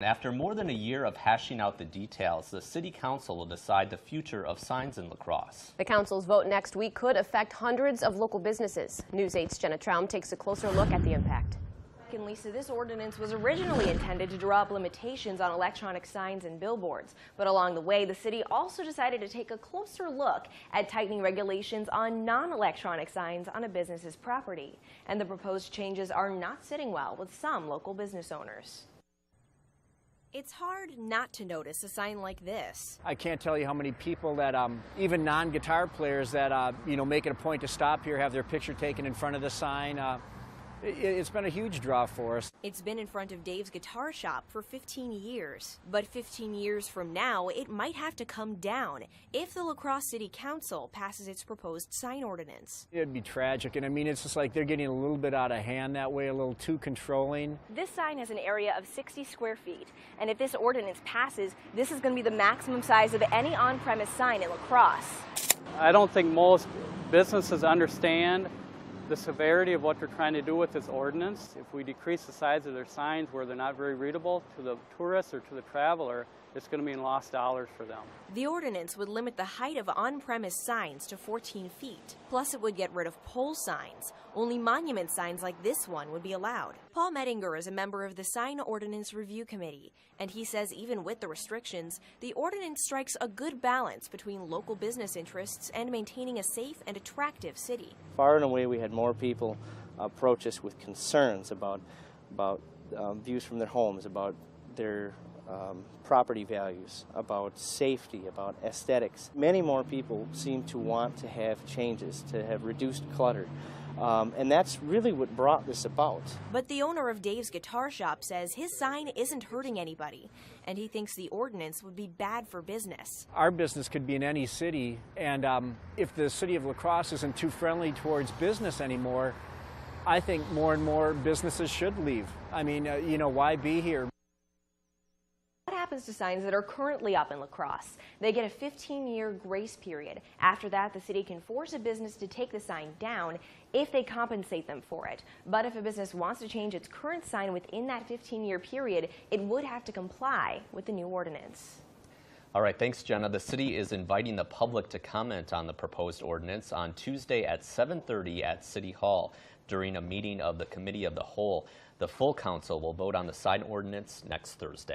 After more than a year of hashing out the details, the City Council will decide the future of signs in La Crosse. The Council's vote next week could affect hundreds of local businesses. News 8's Jenna Traum takes a closer look at the impact. And Lisa, this ordinance was originally intended to draw up limitations on electronic signs and billboards. But along the way, the city also decided to take a closer look at tightening regulations on non-electronic signs on a business's property. And the proposed changes are not sitting well with some local business owners. It's hard not to notice a sign like this. I can't tell you how many people that, even non-guitar players that, make it a point to stop here, have their picture taken in front of the sign. It's been a huge draw for us. It's been in front of Dave's guitar shop for 15 years. But 15 years from now, it might have to come down if the La Crosse City Council passes its proposed sign ordinance. It'd be tragic, and I mean, it's just like they're getting a little bit out of hand that way, a little too controlling. This sign has an area of 60 square feet, and if this ordinance passes, this is going to be the maximum size of any on-premise sign in La Crosse. I don't think most businesses understand the severity of what they're trying to do with this ordinance. If we decrease the size of their signs where they're not very readable to the tourist or to the traveler, it's going to mean lost dollars for them. The ordinance would limit the height of on-premise signs to 14 feet. Plus, it would get rid of pole signs. Only monument signs like this one would be allowed. Paul Mettinger is a member of the Sign Ordinance Review Committee, and he says even with the restrictions, the ordinance strikes a good balance between local business interests and maintaining a safe and attractive city. Far and away, we had more people approach us with concerns about views from their homes, about their property values, about safety, about aesthetics. Many more people seem to want to have changes, to have reduced clutter. And that's really what brought this about. But the owner of Dave's guitar shop says his sign isn't hurting anybody, and he thinks the ordinance would be bad for business. Our business could be in any city, and if the city of La Crosse isn't too friendly towards business anymore, I think more and more businesses should leave. I mean, why be here? What happens to signs that are currently up in La Crosse? They get a 15-year grace period. After that, the city can force a business to take the sign down if they compensate them for it. But if a business wants to change its current sign within that 15-year period, it would have to comply with the new ordinance. All right, thanks, Jenna. The city is inviting the public to comment on the proposed ordinance on Tuesday at 7:30 at City Hall during a meeting of the Committee of the Whole. The full council will vote on the sign ordinance next Thursday.